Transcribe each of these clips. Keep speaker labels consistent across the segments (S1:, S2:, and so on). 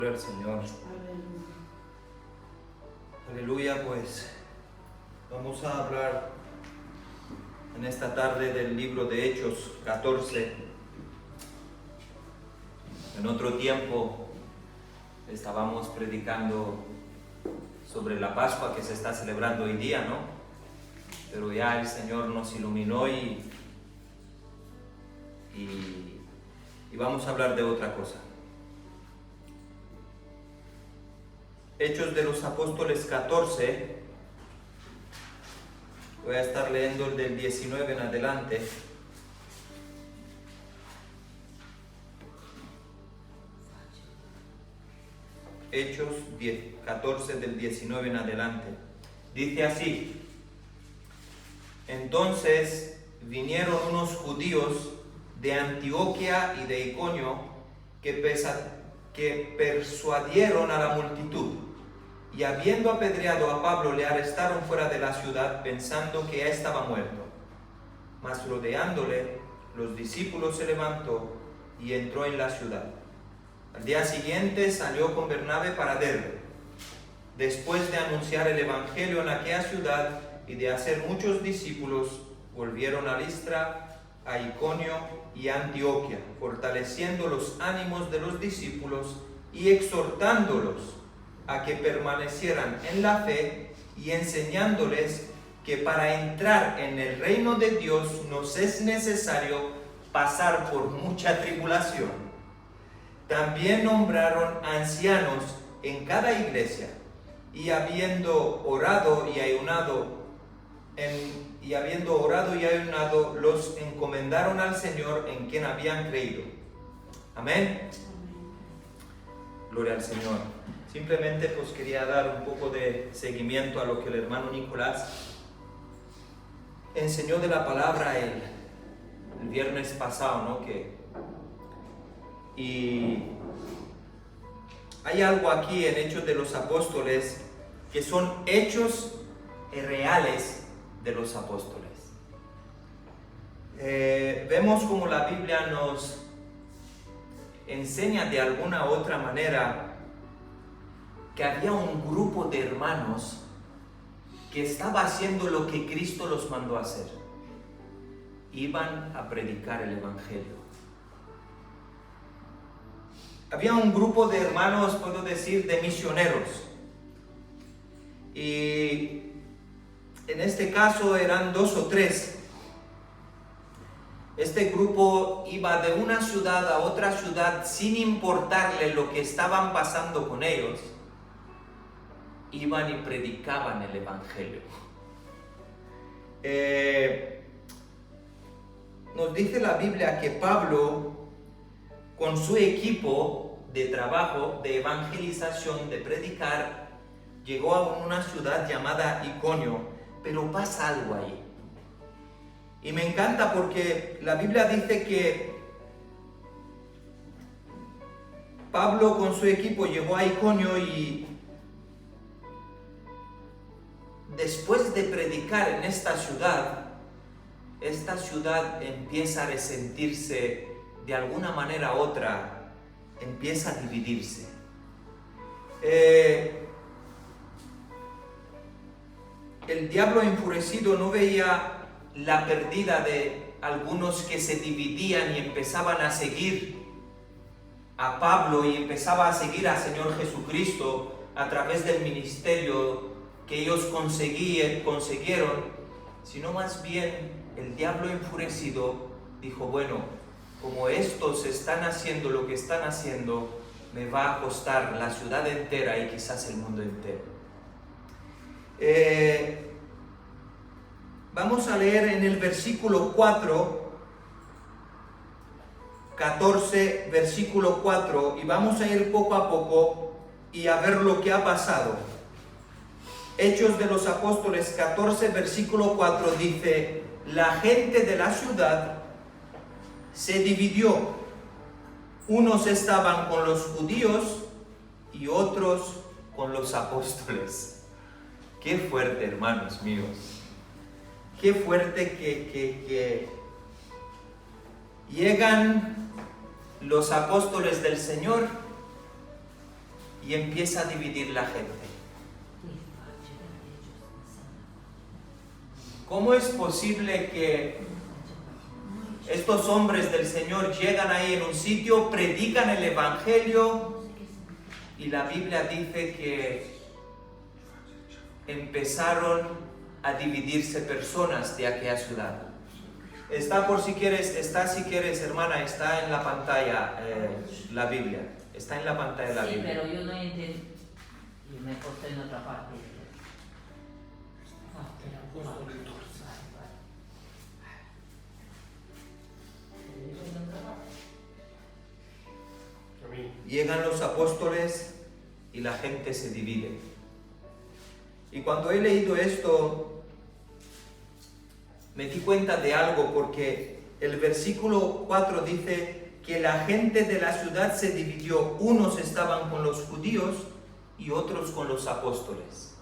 S1: Gloria al Señor. Aleluya, pues vamos a hablar en esta tarde del libro de Hechos 14. En otro tiempo estábamos predicando sobre la Pascua que se está celebrando hoy día, ¿no? Pero ya el Señor nos iluminó y vamos a hablar de otra cosa. Hechos de los Apóstoles 14, voy a estar leyendo el del 19 en adelante. Hechos 14 del 19 en adelante. Dice así: Entonces vinieron unos judíos de Antioquía y de Iconio que persuadieron a la multitud, y habiendo apedreado a Pablo le arrestaron fuera de la ciudad pensando que ya estaba muerto. Mas rodeándole, los discípulos se levantó y entró en la ciudad. Al día siguiente salió con Bernabé para Derbe. Después de anunciar el evangelio en aquella ciudad y de hacer muchos discípulos, volvieron a Listra, a Iconio y a Antioquía, fortaleciendo los ánimos de los discípulos y exhortándolos a que permanecieran en la fe y enseñándoles que para entrar en el reino de Dios nos es necesario pasar por mucha tribulación. También nombraron ancianos en cada iglesia, y habiendo orado y ayunado, los encomendaron al Señor en quien habían creído. Amén. Gloria al Señor. Simplemente pues quería dar un poco de seguimiento a lo que el hermano Nicolás enseñó de la palabra el viernes pasado, ¿no? Y hay algo aquí en Hechos de los Apóstoles que son hechos reales de los apóstoles. Vemos como la Biblia nos enseña de alguna u otra manera que había un grupo de hermanos que estaba haciendo lo que Cristo los mandó a hacer. Iban a predicar el evangelio. Había un grupo de hermanos, puedo decir, de misioneros. Y en este caso eran 2 o 3. Este grupo iba de una ciudad a otra ciudad sin importarle lo que estaban pasando con ellos. Iban y predicaban el evangelio. Nos dice la Biblia que Pablo, con su equipo de trabajo, de evangelización, de predicar, llegó a una ciudad llamada Iconio, pero pasa algo ahí. Y me encanta porque la Biblia dice que Pablo con su equipo llegó a Iconio y después de predicar en esta ciudad empieza a resentirse de alguna manera u otra, empieza a dividirse. El diablo enfurecido no veía la pérdida de algunos que se dividían y empezaban a seguir a Pablo y empezaba a seguir al Señor Jesucristo a través del ministerio que ellos consiguieron, sino más bien el diablo enfurecido dijo: bueno, como estos están haciendo lo que están haciendo, me va a costar la ciudad entera y quizás el mundo entero. Vamos a leer en el versículo 4, 14, versículo 4, y vamos a ir poco a poco y a ver lo que ha pasado. Hechos de los Apóstoles 14, versículo 4 dice: la gente de la ciudad se dividió. Unos estaban con los judíos y otros con los apóstoles. Qué fuerte, hermanos míos. Qué fuerte que llegan los apóstoles del Señor y empieza a dividir la gente. ¿Cómo es posible que estos hombres del Señor llegan ahí en un sitio, predican el Evangelio y la Biblia dice que empezaron a dividirse personas de aquella ciudad? Está si quieres, hermana, está en la pantalla la Biblia. Está en la pantalla la Biblia.
S2: Sí, pero yo no entendí. Y me puse en otra parte.
S1: Llegan los apóstoles y la gente se divide. Y cuando he leído esto, me di cuenta de algo, porque el versículo 4 dice que la gente de la ciudad se dividió. Unos estaban con los judíos y otros con los apóstoles.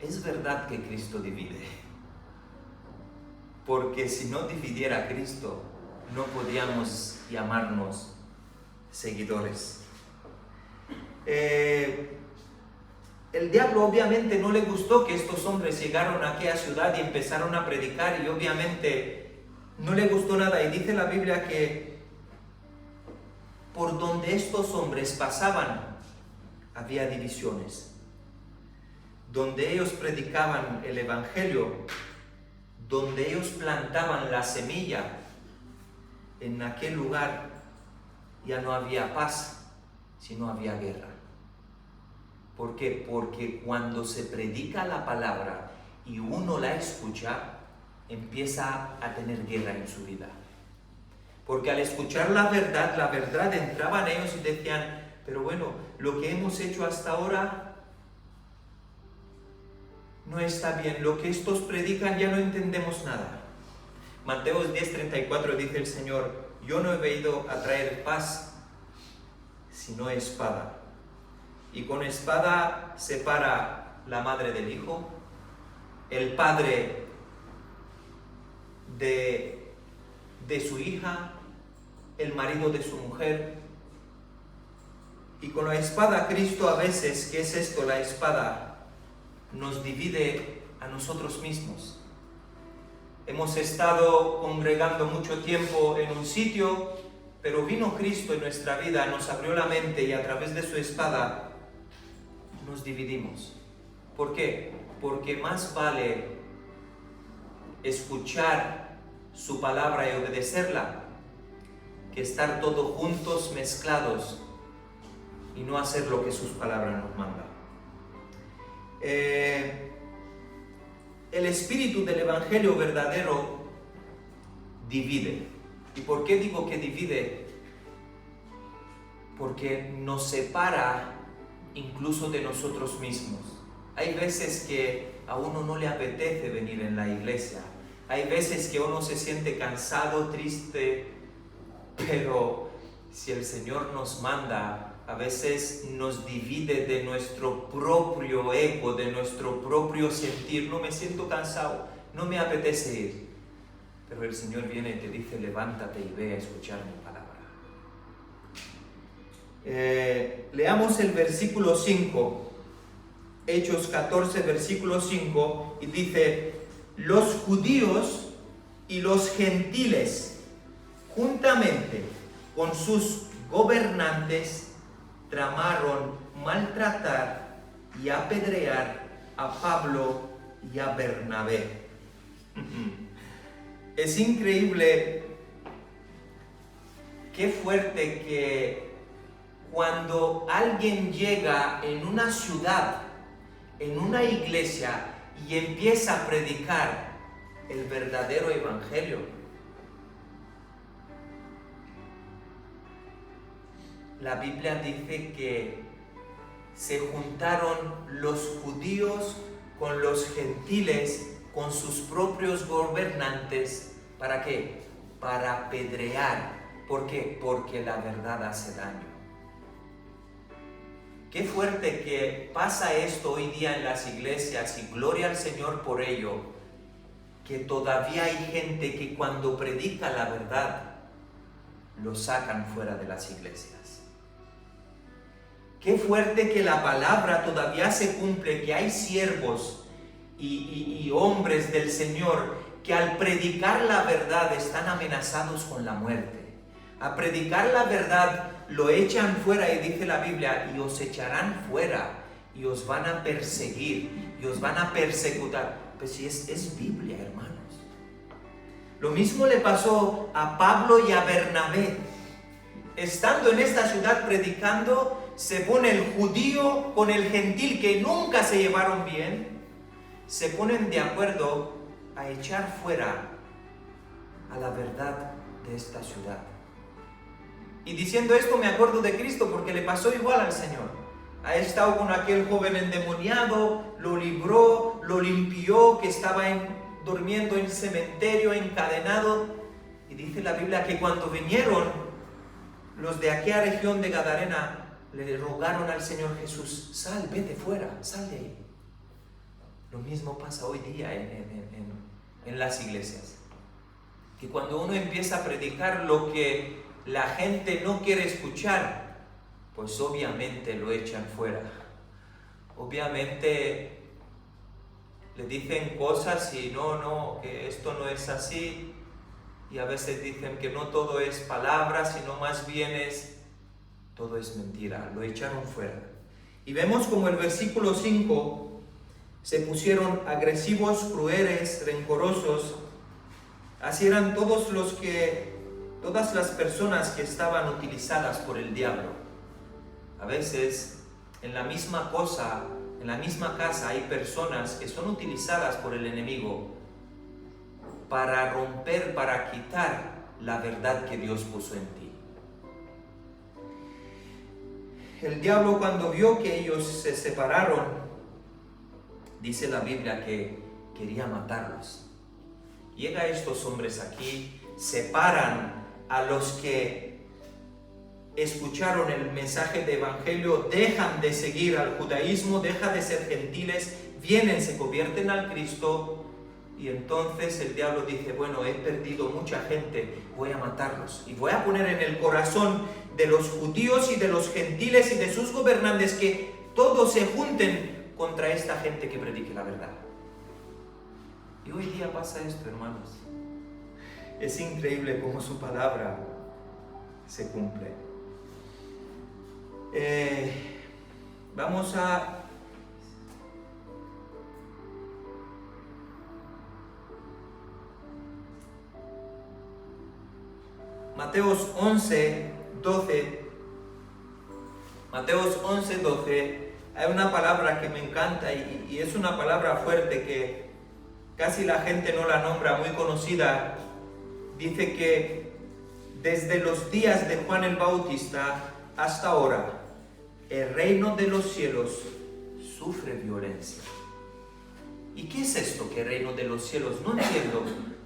S1: Es verdad que Cristo divide, porque si no dividiera Cristo, no podíamos llamarnos seguidores. El diablo obviamente no le gustó que estos hombres llegaron a aquella ciudad y empezaron a predicar, y obviamente no le gustó nada. Y dice la Biblia que por donde estos hombres pasaban había divisiones. Donde ellos predicaban el Evangelio, donde ellos plantaban la semilla, en aquel lugar ya no había paz, sino había guerra. ¿Por qué? Porque cuando se predica la palabra y uno la escucha, empieza a tener guerra en su vida. Porque al escuchar la verdad entraba en ellos y decían, pero bueno, lo que hemos hecho hasta ahora no está bien, lo que estos predican ya no entendemos nada. Mateo 10:34 dice el Señor, yo no he venido a traer paz, sino espada. Y con espada separa la madre del hijo, el padre de su hija, el marido de su mujer. Y con la espada Cristo a veces, ¿qué es esto? La espada nos divide a nosotros mismos. Hemos estado congregando mucho tiempo en un sitio, pero vino Cristo en nuestra vida, nos abrió la mente y a través de su espada nos dividimos. ¿Por qué? Porque más vale escuchar su palabra y obedecerla que estar todos juntos, mezclados y no hacer lo que sus palabras nos mandan. El espíritu del Evangelio verdadero divide. ¿Y por qué digo que divide? Porque nos separa incluso de nosotros mismos. Hay veces que a uno no le apetece venir en la iglesia. Hay veces que uno se siente cansado, triste, pero si el Señor nos manda, a veces nos divide de nuestro propio ego, de nuestro propio sentir. No me siento cansado, no me apetece ir. Pero el Señor viene y te dice, levántate y ve a escuchar mi palabra. Leamos el versículo 5, Hechos 14, versículo 5, y dice, los judíos y los gentiles, juntamente con sus gobernantes, tramaron maltratar y apedrear a Pablo y a Bernabé. Es increíble, qué fuerte que cuando alguien llega en una ciudad, en una iglesia y empieza a predicar el verdadero evangelio, la Biblia dice que se juntaron los judíos con los gentiles, con sus propios gobernantes. ¿Para qué? Para apedrear. ¿Por qué? Porque la verdad hace daño. Qué fuerte que pasa esto hoy día en las iglesias, y gloria al Señor por ello, que todavía hay gente que cuando predica la verdad lo sacan fuera de las iglesias. Qué fuerte que la palabra todavía se cumple, que hay siervos y hombres del Señor que al predicar la verdad están amenazados con la muerte. A predicar la verdad lo echan fuera, y dice la Biblia, y os echarán fuera, y os van a perseguir, y os van a persecutar. Pues sí, es Biblia, hermanos. Lo mismo le pasó a Pablo y a Bernabé. Estando en esta ciudad predicando, se pone el judío con el gentil, que nunca se llevaron bien, se ponen de acuerdo a echar fuera a la verdad de esta ciudad. Y diciendo esto me acuerdo de Cristo, porque le pasó igual al Señor. Ha estado con aquel joven endemoniado, lo libró, lo limpió, que estaba durmiendo en cementerio, encadenado. Y dice la Biblia que cuando vinieron los de aquella región de Gadarena, le rogaron al Señor Jesús: sal, vete fuera, sal de ahí. Lo mismo pasa hoy día en las iglesias. Que cuando uno empieza a predicar lo que la gente no quiere escuchar, pues obviamente lo echan fuera. Obviamente le dicen cosas y no, que esto no es así. Y a veces dicen que no todo es palabra, sino más bien todo es mentira. Lo echaron fuera. Y vemos como el versículo 5, se pusieron agresivos, crueles, rencorosos. Así eran todas las personas que estaban utilizadas por el diablo. A veces en la misma cosa, en la misma casa, hay personas que son utilizadas por el enemigo para romper, para quitar la verdad que Dios puso en ti. El diablo, cuando vio que ellos se separaron, dice la Biblia que quería matarlos. Llega estos hombres aquí, separan a los que escucharon el mensaje de evangelio, dejan de seguir al judaísmo, dejan de ser gentiles, vienen, se convierten al Cristo, y entonces el diablo dice: bueno, he perdido mucha gente, voy a matarlos, y voy a poner en el corazón de los judíos y de los gentiles y de sus gobernantes que todos se junten contra esta gente que predique la verdad. Y hoy día pasa esto, hermanos. Es increíble cómo su palabra se cumple. Vamos a Mateos 11:12. Mateos 11:12. Hay una palabra que me encanta y es una palabra fuerte que casi la gente no la nombra, muy conocida. Dice que desde los días de Juan el Bautista hasta ahora, el reino de los cielos sufre violencia. ¿Y qué es esto que el reino de los cielos? No entiendo.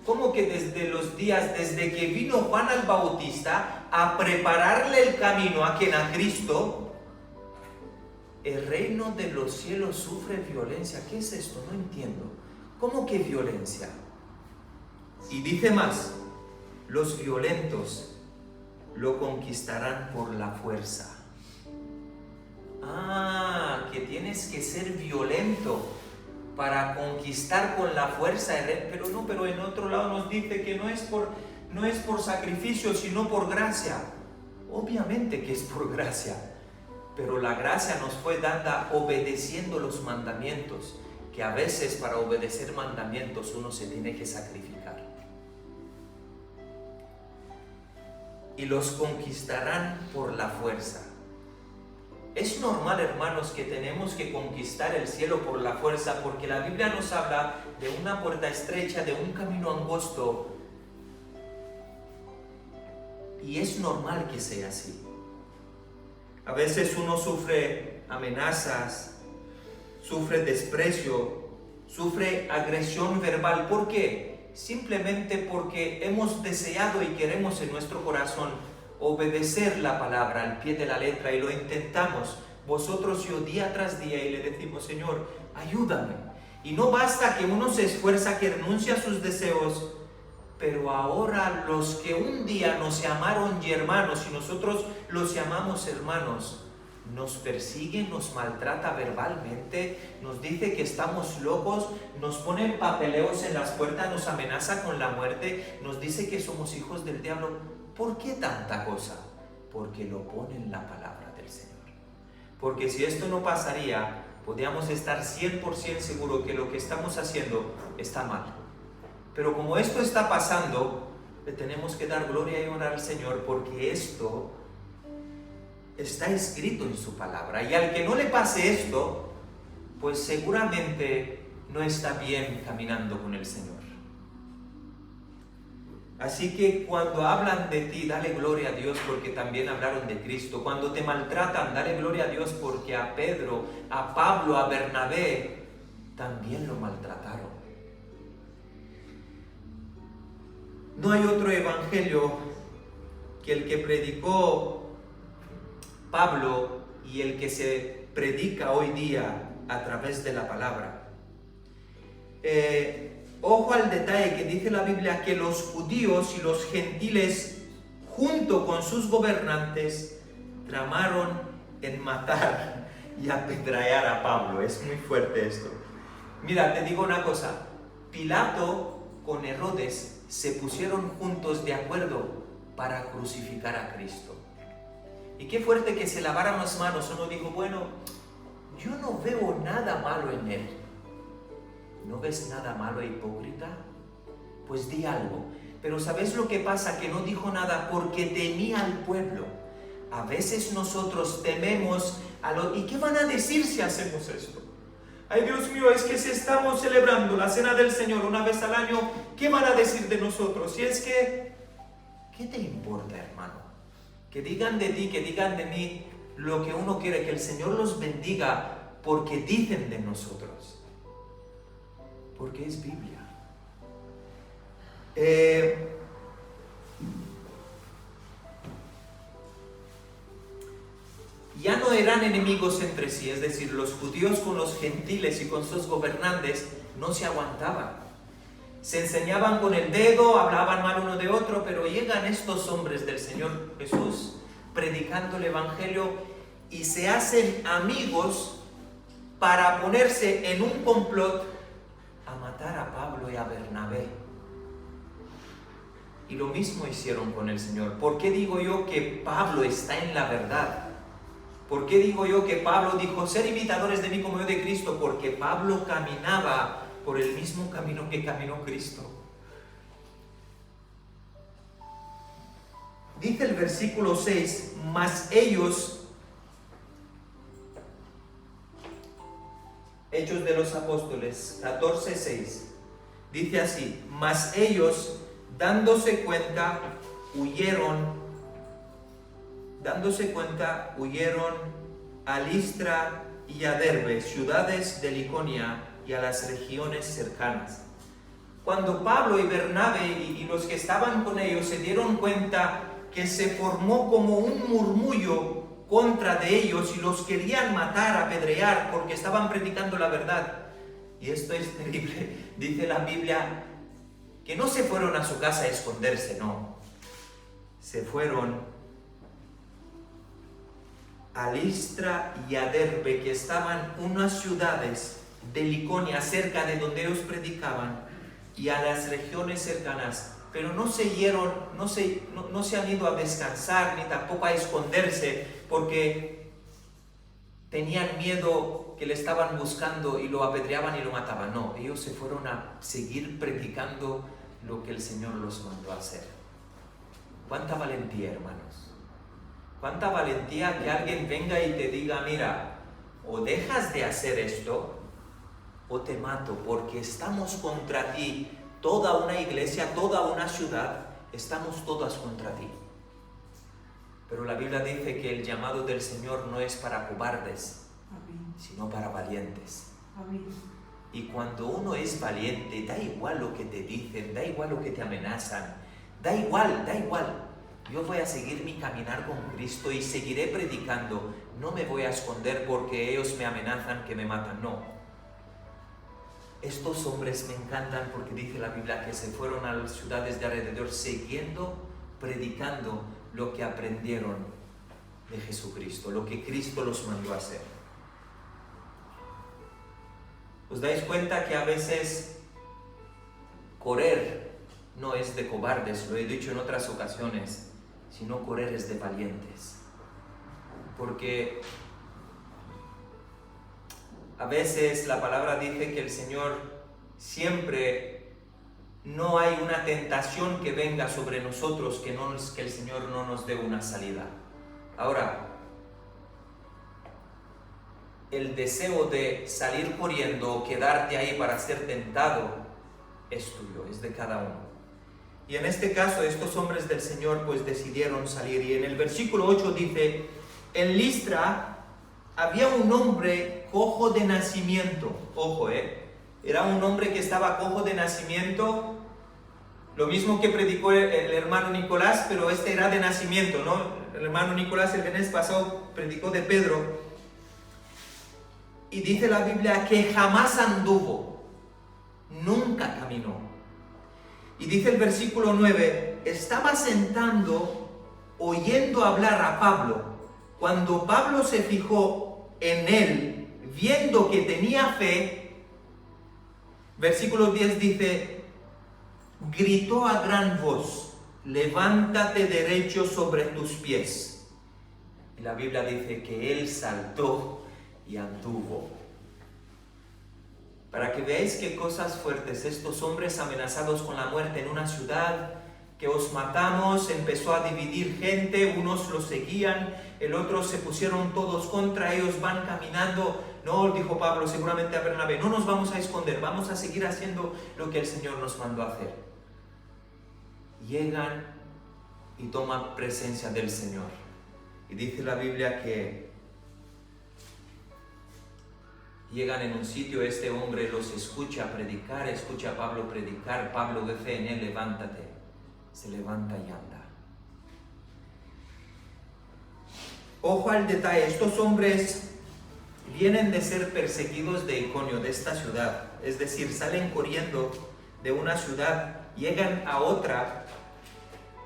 S1: ¿Cómo que desde los días, desde que vino Juan el Bautista a prepararle el camino a quien? A Cristo, el reino de los cielos sufre violencia? ¿Qué es esto? No entiendo. ¿Cómo que violencia? Y dice más: los violentos lo conquistarán por la fuerza. Ah, que tienes que ser violento para conquistar con la fuerza. Pero en otro lado nos dice que no es por sacrificio, sino por gracia. Obviamente que es por gracia. Pero la gracia nos fue dada obedeciendo los mandamientos, que a veces para obedecer mandamientos uno se tiene que sacrificar. Y los conquistarán por la fuerza. Es normal, hermanos, que tenemos que conquistar el cielo por la fuerza, porque la Biblia nos habla de una puerta estrecha, de un camino angosto. Y es normal que sea así. A veces uno sufre amenazas, sufre desprecio, sufre agresión verbal. ¿Por qué? Simplemente porque hemos deseado y queremos en nuestro corazón obedecer la palabra al pie de la letra, y lo intentamos, vosotros y yo, día tras día, y le decimos: Señor, ayúdame. Y no basta que uno se esfuerza, que renuncia a sus deseos, pero ahora los que un día nos llamaron hermanos y nosotros los llamamos hermanos, nos persigue, nos maltrata verbalmente, nos dice que estamos locos, nos ponen papeleos en las puertas, nos amenaza con la muerte, nos dice que somos hijos del diablo. ¿Por qué tanta cosa? Porque lo pone en la palabra del Señor. Porque si esto no pasaría, podríamos estar 100% seguros que lo que estamos haciendo está mal. Pero como esto está pasando, le tenemos que dar gloria y honra al Señor, porque esto está escrito en su palabra. Y al que no le pase esto, pues seguramente no está bien caminando con el Señor. Así que cuando hablan de ti, dale gloria a Dios, porque también hablaron de Cristo. Cuando te maltratan, dale gloria a Dios, porque a Pedro, a Pablo, a Bernabé también lo maltrataron. No hay otro evangelio que el que predicó Pablo y el que se predica hoy día a través de la palabra. Ojo al detalle que dice la Biblia que los judíos y los gentiles, junto con sus gobernantes, tramaron en matar y apedrear a Pablo. Es muy fuerte esto. Mira, te digo una cosa. Pilato con Herodes se pusieron juntos de acuerdo para crucificar a Cristo. Y qué fuerte que se lavaran las manos. Uno dijo, bueno, yo no veo nada malo en él. ¿No ves nada malo, hipócrita? Pues di algo. Pero ¿sabes lo que pasa? Que no dijo nada porque temía al pueblo. A veces nosotros tememos ¿y qué van a decir si hacemos esto? Ay, Dios mío, es que si estamos celebrando la cena del Señor una vez al año, ¿qué van a decir de nosotros? Y es que, ¿qué te importa, hermano? Que digan de ti, que digan de mí lo que uno quiere, que el Señor los bendiga porque dicen de nosotros. Porque es Biblia. Ya no eran enemigos entre sí, es decir, los judíos con los gentiles y con sus gobernantes no se aguantaban. Se enseñaban con el dedo, hablaban mal uno de otro, pero llegan estos hombres del Señor Jesús predicando el Evangelio y se hacen amigos para ponerse en un complot a matar a Pablo y a Bernabé. Y lo mismo hicieron con el Señor. ¿Por qué digo yo que Pablo está en la verdad? ¿Por qué digo yo que Pablo dijo, ser imitadores de mí como yo de Cristo? Porque Pablo caminaba por el mismo camino que caminó Cristo. Dice el versículo 6, mas ellos, Hechos de los Apóstoles 14:6, dice así, mas ellos, dándose cuenta, huyeron a Listra y a Derbe, ciudades de Liconia y a las regiones cercanas. Cuando Pablo y Bernabé y los que estaban con ellos se dieron cuenta que se formó como un murmullo contra de ellos y los querían matar, apedrear, porque estaban predicando la verdad. Y esto es terrible. Dice la Biblia que no se fueron a su casa a esconderse, no. Se fueron a Listra y a Derbe, que estaban unas ciudades de Liconia cerca de donde ellos predicaban, y a las regiones cercanas. Pero no se han ido a descansar ni tampoco a esconderse porque tenían miedo que le estaban buscando y lo apedreaban y lo mataban. No, ellos se fueron a seguir predicando lo que el Señor los mandó a hacer. ¿Cuánta valentía, hermanos? ¿Cuánta valentía que alguien venga y te diga, mira, o dejas de hacer esto o te mato, porque estamos contra ti. Toda una iglesia, toda una ciudad, estamos todas contra ti. Pero la Biblia dice que el llamado del Señor no es para cobardes, sino para valientes. Y cuando uno es valiente, da igual lo que te dicen, da igual lo que te amenazan, da igual. Yo voy a seguir mi caminar con Cristo y seguiré predicando. No me voy a esconder porque ellos me amenazan que me matan, no. Estos hombres me encantan porque dice la Biblia que se fueron a las ciudades de alrededor siguiendo, predicando lo que aprendieron de Jesucristo, lo que Cristo los mandó a hacer. ¿Os dais cuenta que a veces correr no es de cobardes? Lo he dicho en otras ocasiones, sino correr es de valientes. Porque a veces la palabra dice que el Señor siempre, no hay una tentación que venga sobre nosotros que el Señor no nos dé una salida. Ahora, el deseo de salir corriendo o quedarte ahí para ser tentado es tuyo, es de cada uno. Y en este caso, estos hombres del Señor pues decidieron salir. Y en el versículo 8 dice: en Listra había un hombre cojo de nacimiento. Ojo, era un hombre que estaba cojo de nacimiento, lo mismo que predicó el hermano Nicolás, pero este era de nacimiento, ¿no? El hermano Nicolás el mes pasado predicó de Pedro. Y dice la Biblia que jamás anduvo, nunca caminó. Y dice el versículo 9, estaba sentando, oyendo hablar a Pablo. Cuando Pablo se fijó en él, viendo que tenía fe, versículo 10 dice, gritó a gran voz, levántate derecho sobre tus pies. Y la Biblia dice que él saltó y anduvo. Para que veáis qué cosas fuertes, estos hombres amenazados con la muerte en una ciudad, que os matamos, empezó a dividir gente, unos los seguían, el otro se pusieron todos contra ellos, van caminando. No, dijo Pablo seguramente a Bernabé, no nos vamos a esconder, vamos a seguir haciendo lo que el Señor nos mandó a hacer. Llegan y toman presencia del Señor. Y dice la Biblia que llegan en un sitio, este hombre los escucha predicar, escucha a Pablo predicar, Pablo ve fe en él, levántate. Se levanta y anda. Ojo al detalle, estos hombres vienen de ser perseguidos de Iconio, de esta ciudad. Es decir, salen corriendo de una ciudad, llegan a otra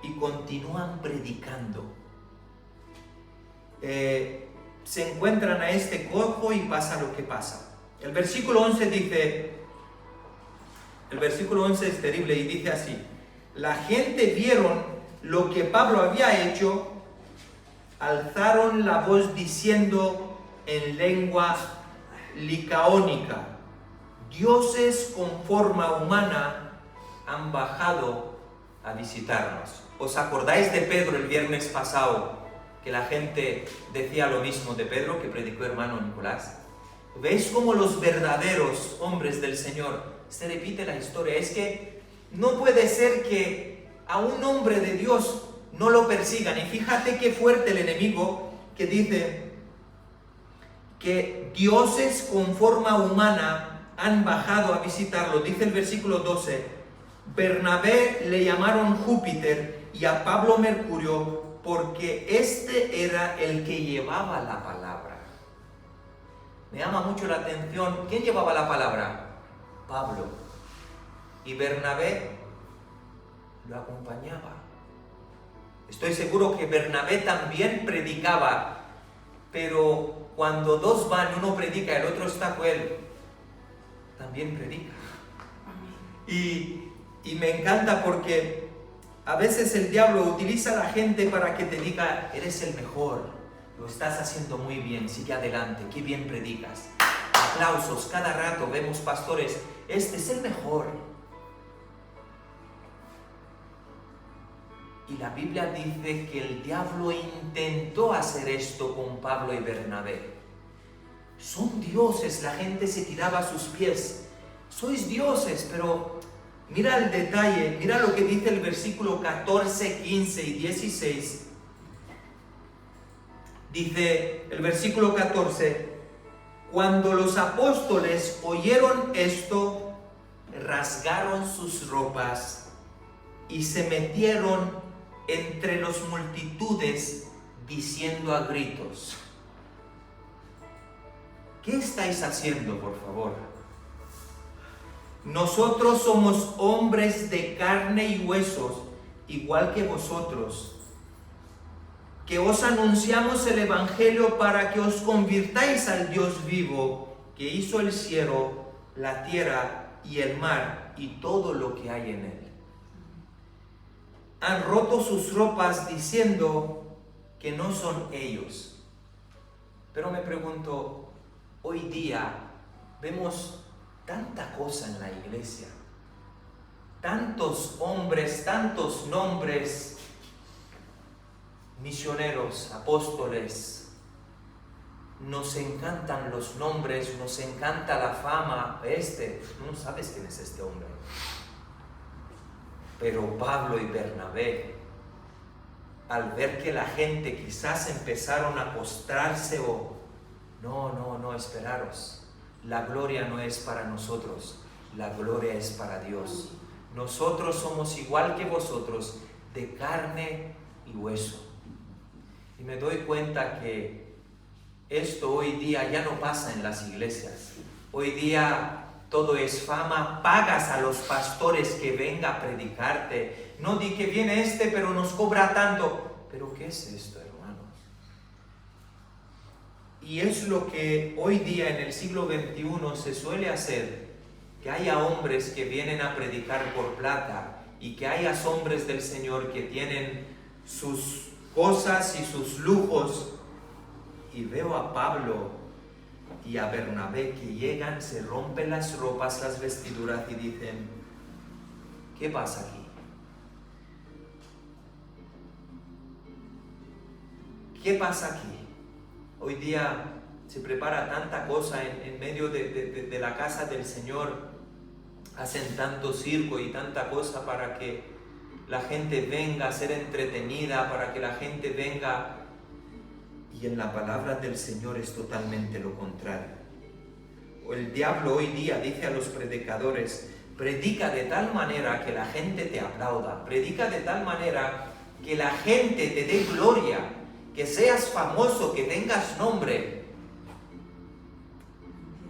S1: y continúan predicando. Se encuentran a este cojo y pasa lo que pasa. El versículo 11 dice, el versículo 11 es terrible y dice así: la gente vieron lo que Pablo había hecho, alzaron la voz diciendo en lengua licaónica, dioses con forma humana han bajado a visitarnos. ¿Os acordáis de Pedro el viernes pasado? Que la gente decía lo mismo de Pedro que predicó hermano Nicolás. ¿Veis cómo los verdaderos hombres del Señor se repite la historia? Es que no puede ser que a un hombre de Dios no lo persigan. Y fíjate qué fuerte el enemigo, que dice que dioses con forma humana han bajado a visitarlo. Dice el versículo 12, Bernabé le llamaron Júpiter y a Pablo Mercurio, porque este era el que llevaba la palabra. Me llama mucho la atención, ¿quién llevaba la palabra? Pablo. Y Bernabé lo acompañaba. Estoy seguro que Bernabé también predicaba, pero cuando dos van, uno predica, el otro está con él, también predica. Y me encanta porque a veces el diablo utiliza a la gente para que te diga, eres el mejor, lo estás haciendo muy bien, sigue adelante, qué bien predicas. Aplausos, cada rato vemos pastores, este es el mejor. Y la Biblia dice que el diablo intentó hacer esto con Pablo y Bernabé. Son dioses, la gente se tiraba a sus pies. Sois dioses, pero mira el detalle, mira lo que dice el versículo 14, 15 y 16. Dice el versículo 14, cuando los apóstoles oyeron esto, rasgaron sus ropas y se metieron entre las multitudes diciendo a gritos. ¿Qué estáis haciendo, por favor? Nosotros somos hombres de carne y huesos, igual que vosotros. que os anunciamos el Evangelio para que os convirtáis al Dios vivo, que hizo el cielo, la tierra y el mar y todo lo que hay en él. Han roto sus ropas diciendo que no son ellos. Pero me pregunto, hoy día vemos tanta cosa en la iglesia, tantos hombres, tantos nombres, misioneros, apóstoles. Nos encantan los nombres, nos encanta la fama. No sabes quién es este hombre. Pero Pablo y Bernabé, al ver que la gente quizás empezaron a postrarse no, esperaros. La gloria no es para nosotros, la gloria es para Dios. Nosotros somos igual que vosotros, de carne y hueso. Y me doy cuenta que esto hoy día ya no pasa en las iglesias. Hoy día todo es fama, pagas a los pastores que venga a predicarte. No di que viene pero nos cobra tanto. ¿Pero qué es esto, hermanos? Y es lo que hoy día en el siglo XXI se suele hacer, que haya hombres que vienen a predicar por plata y que haya hombres del Señor que tienen sus cosas y sus lujos. Y veo a Pablo y a Bernabé que llegan, se rompen las ropas, las vestiduras y dicen, ¿qué pasa aquí? ¿Qué pasa aquí? Hoy día se prepara tanta cosa en medio de la casa del Señor. Hacen tanto circo y tanta cosa para que la gente venga a ser entretenida, para que la gente venga. Y en la palabra del Señor es totalmente lo contrario. El diablo hoy día dice a los predicadores, predica de tal manera que la gente te aplauda, predica de tal manera que la gente te dé gloria, que seas famoso, que tengas nombre.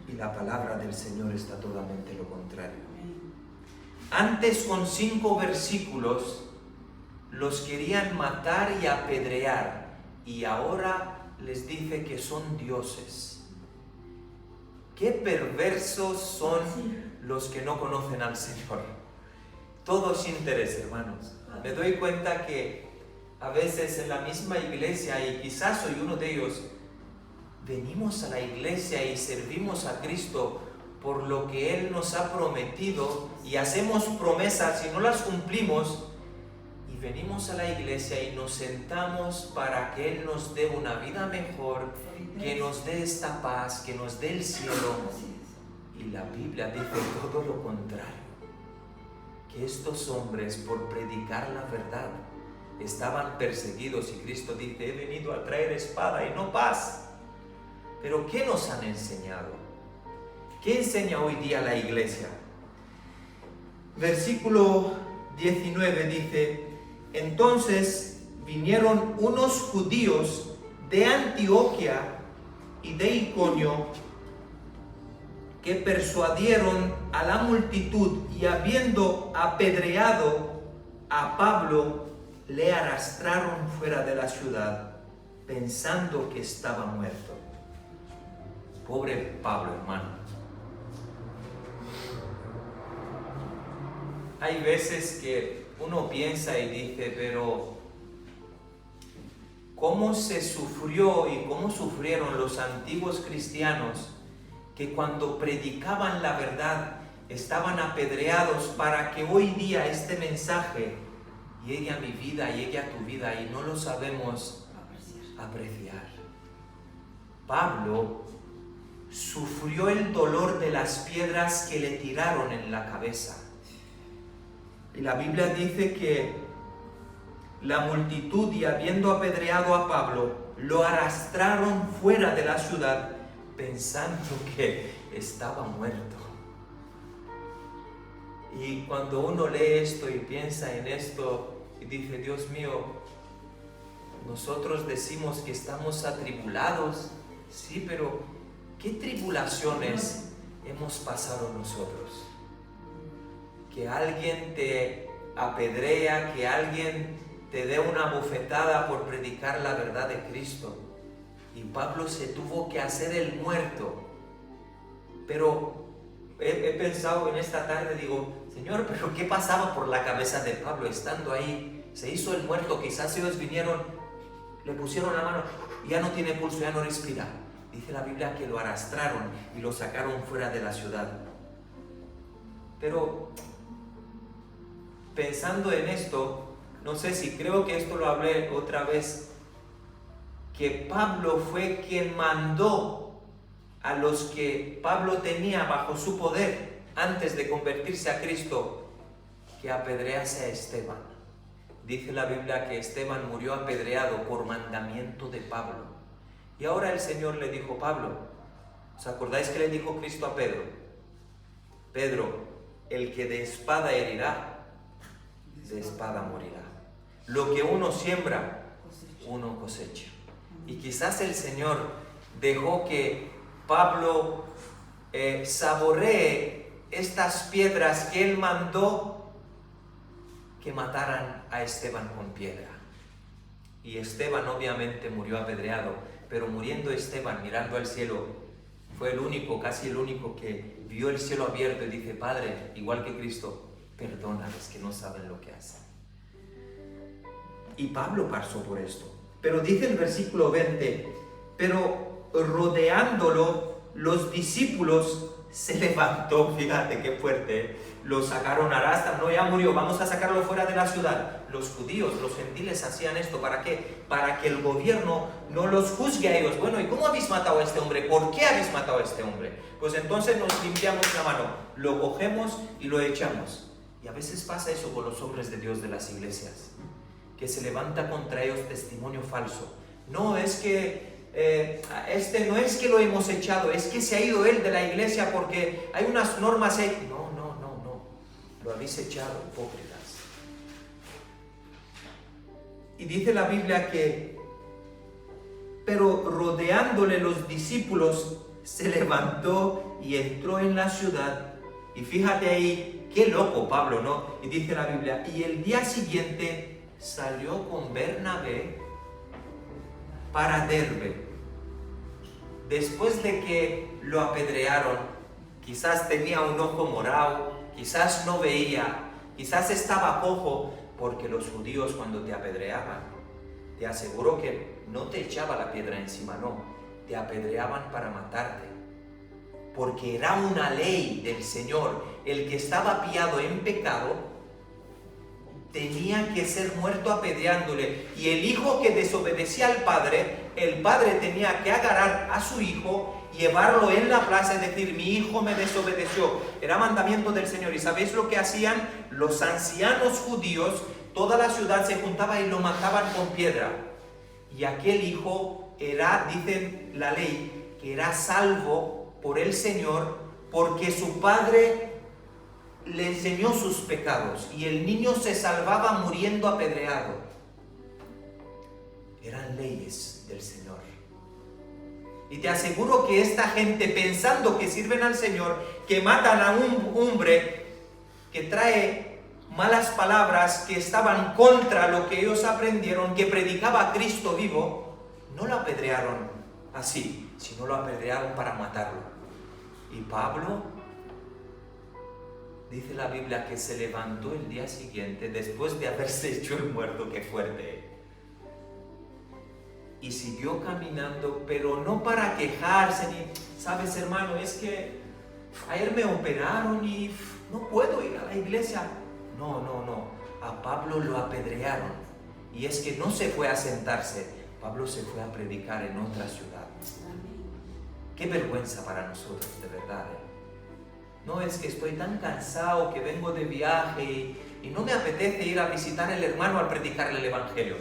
S1: Y la palabra del Señor está totalmente lo contrario. Antes, con 5 versículos, los querían matar y apedrear, y ahora les dice que son dioses. Qué perversos son los que no conocen al Señor. Todo es interés, hermanos. Me doy cuenta que a veces en la misma iglesia, y quizás soy uno de ellos, venimos a la iglesia y servimos a Cristo por lo que Él nos ha prometido, y hacemos promesas y no las cumplimos, y venimos a la iglesia y nos sentamos para que Él nos dé una vida mejor, que nos dé esta paz, que nos dé el cielo. Y la Biblia dice todo lo contrario, que estos hombres, por predicar la verdad, estaban perseguidos, y Cristo dice, he venido a traer espada y no paz. Pero ¿qué nos han enseñado? ¿Qué enseña hoy día la iglesia? Versículo 19 dice, entonces vinieron unos judíos de Antioquía y de Iconio que persuadieron a la multitud, y habiendo apedreado a Pablo, le arrastraron fuera de la ciudad, pensando que estaba muerto. Pobre Pablo, hermano. Hay veces que uno piensa y dice, pero ¿cómo se sufrió y cómo sufrieron los antiguos cristianos que cuando predicaban la verdad estaban apedreados, para que hoy día este mensaje llegue a mi vida, llegue a tu vida, y no lo sabemos apreciar? Pablo sufrió el dolor de las piedras que le tiraron en la cabeza. Y la Biblia dice que la multitud, y habiendo apedreado a Pablo, lo arrastraron fuera de la ciudad, pensando que estaba muerto. Y cuando uno lee esto y piensa en esto y dice, Dios mío, nosotros decimos que estamos atribulados, sí, pero ¿qué tribulaciones hemos pasado nosotros? Que alguien te apedrea, que alguien te dé una bofetada por predicar la verdad de Cristo. Y Pablo se tuvo que hacer el muerto. Pero he pensado en esta tarde, digo, Señor, pero ¿qué pasaba por la cabeza de Pablo estando ahí? Se hizo el muerto, quizás ellos vinieron, le pusieron la mano, ya no tiene pulso, ya no respira. Dice la Biblia que lo arrastraron y lo sacaron fuera de la ciudad. Pero pensando en esto, no sé si creo que esto lo hablé otra vez, que Pablo fue quien mandó a los que Pablo tenía bajo su poder antes de convertirse a Cristo, que apedrease a Esteban. Dice la Biblia que Esteban murió apedreado por mandamiento de Pablo. Y ahora el Señor le dijo, Pablo, ¿os acordáis que le dijo Cristo a Pedro? Pedro, el que de espada herirá, de espada morirá. Lo que uno siembra, uno cosecha. Y quizás el Señor dejó que Pablo saboree estas piedras que él mandó que mataran a Esteban con piedra. Y Esteban obviamente murió apedreado, pero muriendo Esteban mirando al cielo, fue el único, casi el único que vio el cielo abierto y dice, Padre, igual que Cristo, perdónales que no saben lo que hacen. Y Pablo pasó por esto. Pero dice el versículo 20, pero rodeándolo, los discípulos se levantó, fíjate qué fuerte, lo sacaron a arrastrar, no, ya murió, vamos a sacarlo fuera de la ciudad. Los judíos, los gentiles hacían esto, ¿para qué? Para que el gobierno no los juzgue a ellos. Bueno, ¿y cómo habéis matado a este hombre? ¿Por qué habéis matado a este hombre? Pues entonces nos limpiamos la mano, lo cogemos y lo echamos. Y a veces pasa eso con los hombres de Dios de las iglesias, que se levanta contra ellos testimonio falso. No es que no es que lo hemos echado, es que se ha ido él de la iglesia porque hay unas normas ahí. No, lo habéis echado, hipócritas. Y dice la Biblia que, pero rodeándole los discípulos, se levantó y entró en la ciudad. Y fíjate ahí, qué loco Pablo, ¿no? Y dice la Biblia, y el día siguiente salió con Bernabé para Derbe. Después de que lo apedrearon, quizás tenía un ojo morado, quizás no veía, quizás estaba cojo, porque los judíos cuando te apedreaban, te aseguro que no te echaba la piedra encima, no, te apedreaban para matarte, porque era una ley del Señor. El que estaba pillado en pecado tenía que ser muerto apedreándole, y el hijo que desobedecía al padre, el padre tenía que agarrar a su hijo, llevarlo en la plaza y decir, mi hijo me desobedeció. Era mandamiento del Señor. ¿Y sabéis lo que hacían? Los ancianos judíos, toda la ciudad se juntaba y lo mataban con piedra. Y aquel hijo era, dice la ley, que era salvo por el Señor, porque su padre le enseñó sus pecados, y el niño se salvaba muriendo apedreado. Eran leyes del Señor. Y te aseguro que esta gente, pensando que sirven al Señor, que matan a un hombre que trae malas palabras, que estaban contra lo que ellos aprendieron, que predicaba a Cristo vivo, no lo apedrearon así, sino lo apedrearon para matarlo. Y Pablo, dice la Biblia, que se levantó el día siguiente, después de haberse hecho el muerto. Qué fuerte. Y siguió caminando, pero no para quejarse, ni, sabes hermano, es que ayer me operaron y no puedo ir a la iglesia. No, a Pablo lo apedrearon, y es que no se fue a sentarse, Pablo se fue a predicar en otra ciudad. Qué vergüenza para nosotros, de verdad. No es que estoy tan cansado, que vengo de viaje y no me apetece ir a visitar al hermano al predicarle el evangelio.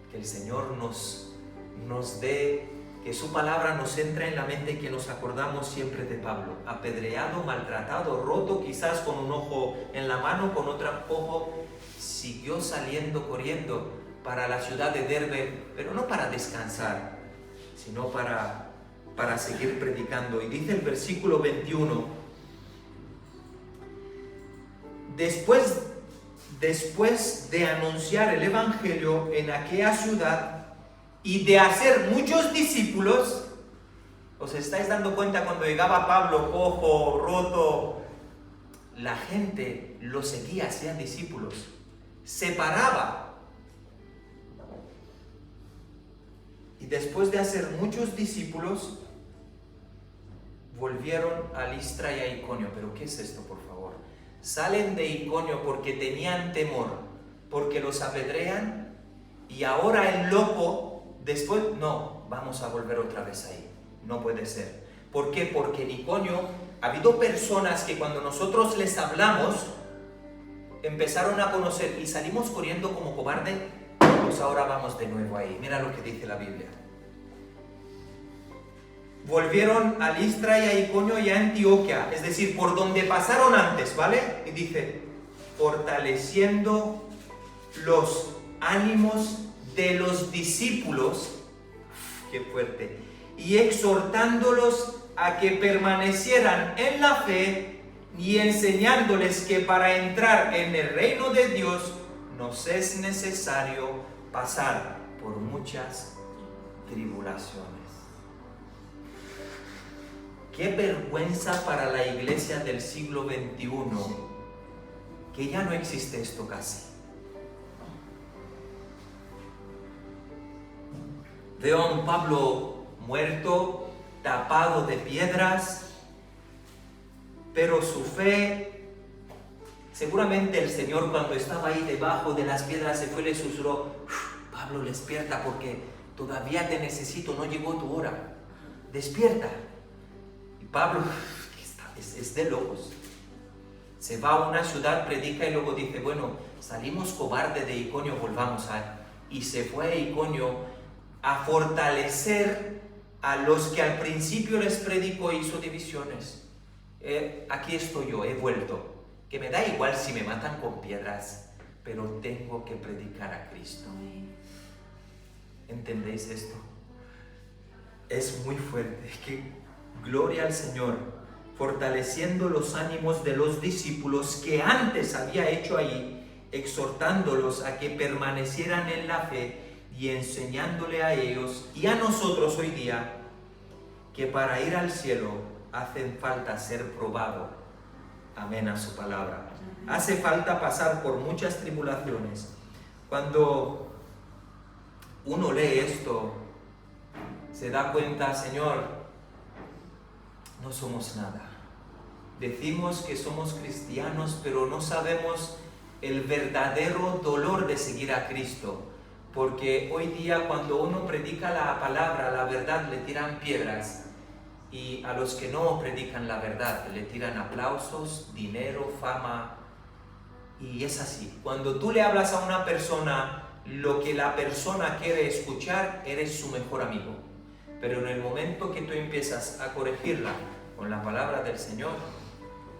S1: Que el Señor nos dé, que su palabra nos entre en la mente y que nos acordamos siempre de Pablo, apedreado, maltratado, roto, quizás con un ojo en la mano, con otro ojo, siguió saliendo, corriendo para la ciudad de Derbe, pero no para descansar, sino para seguir predicando. Y dice el versículo 21, después después de anunciar el Evangelio en aquella ciudad y de hacer muchos discípulos, ¿os estáis dando cuenta cuando llegaba Pablo, cojo, roto? La gente lo seguía, hacían discípulos, se paraba. Y después de hacer muchos discípulos, volvieron a Listra y a Iconio. ¿Pero qué es esto, por favor? Salen de Iconio porque tenían temor, porque los apedrean, y ahora el loco, después, no, vamos a volver otra vez ahí. No puede ser. ¿Por qué? Porque en Iconio ha habido personas que cuando nosotros les hablamos, empezaron a conocer y salimos corriendo como cobarde, pues ahora vamos de nuevo ahí. Mira lo que dice la Biblia. Volvieron a Listra y a Iconio y a Antioquia, es decir, por donde pasaron antes, ¿vale? Y dice, fortaleciendo los ánimos de los discípulos, qué fuerte, y exhortándolos a que permanecieran en la fe y enseñándoles que para entrar en el reino de Dios nos es necesario pasar por muchas tribulaciones. Qué vergüenza para la iglesia del siglo XXI, que ya no existe esto casi. Veo a un Pablo muerto, tapado de piedras, pero su fe, seguramente el Señor cuando estaba ahí debajo de las piedras se fue y le susurró, Pablo, despierta porque todavía te necesito, no llegó tu hora, despierta. Y Pablo es de locos. Se va a una ciudad, predica y luego dice, bueno, salimos cobarde de Iconio, volvamos a... Y se fue a Iconio a fortalecer a los que al principio les predicó, hizo divisiones. Aquí estoy yo, he vuelto. Que me da igual si me matan con piedras, pero tengo que predicar a Cristo. ¿Entendéis esto? Es muy fuerte. Que gloria al Señor, fortaleciendo los ánimos de los discípulos que antes había hecho allí, exhortándolos a que permanecieran en la fe y enseñándole a ellos y a nosotros hoy día que para ir al cielo hace falta ser probado. Amén a su palabra. Hace falta pasar por muchas tribulaciones. Cuando uno lee esto, se da cuenta, Señor, no somos nada. Decimos que somos cristianos, pero no sabemos el verdadero dolor de seguir a Cristo. Porque hoy día cuando uno predica la palabra, la verdad, le tiran piedras. Y a los que no predican la verdad, le tiran aplausos, dinero, fama. Y es así. Cuando tú le hablas a una persona lo que la persona quiere escuchar, eres su mejor amigo. Pero en el momento que tú empiezas a corregirla con la palabra del Señor,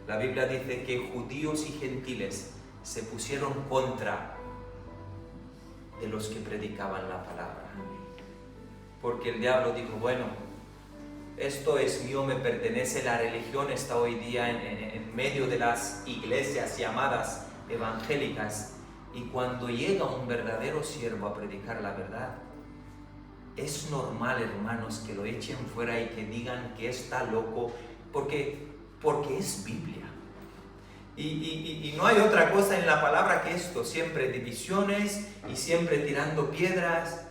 S1: la Biblia dice que judíos y gentiles se pusieron contra de los que predicaban la palabra. Porque el diablo dijo, bueno, esto es mío, me pertenece, la religión está hoy día en medio de las iglesias llamadas evangélicas, y cuando llega un verdadero siervo a predicar la verdad, es normal, hermanos, que lo echen fuera y que digan que está loco, porque es Biblia. Y no hay otra cosa en la palabra que esto, siempre divisiones y siempre tirando piedras.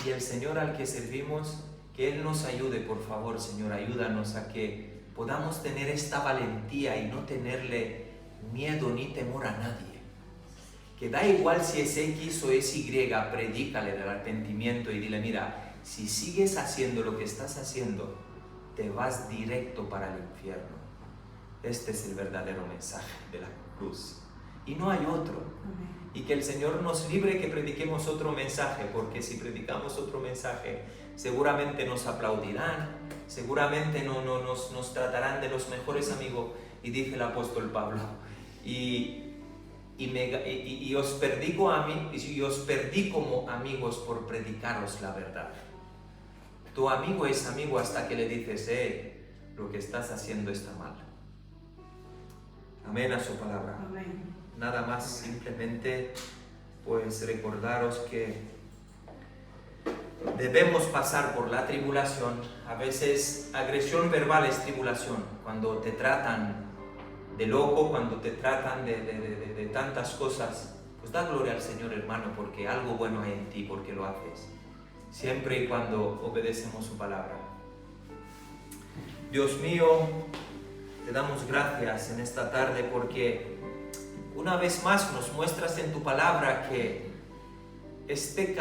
S1: Y el Señor al que servimos, que Él nos ayude, por favor, Señor, ayúdanos a que podamos tener esta valentía y no tenerle miedo ni temor a nadie. Que da igual si es X o es Y, predícale del arrepentimiento y dile, mira, si sigues haciendo lo que estás haciendo, te vas directo para el infierno. Este es el verdadero mensaje de la cruz. Y no hay otro. Y que el Señor nos libre que prediquemos otro mensaje, porque si predicamos otro mensaje, seguramente nos aplaudirán, seguramente nos tratarán de los mejores amigos. Y dice el apóstol Pablo, y os perdí como amigos por predicaros la verdad. Tu amigo es amigo hasta que le dices, lo que estás haciendo está mal. Amén a su palabra.
S3: Amén.
S1: Nada más, simplemente pues recordaros que debemos pasar por la tribulación. A veces agresión verbal es tribulación, cuando te tratan de loco, cuando te tratan de tantas cosas. Pues da gloria al Señor, hermano, porque algo bueno hay en ti, porque lo haces, siempre y cuando obedecemos su palabra. Dios mío, te damos gracias en esta tarde porque una vez más nos muestras en tu palabra que este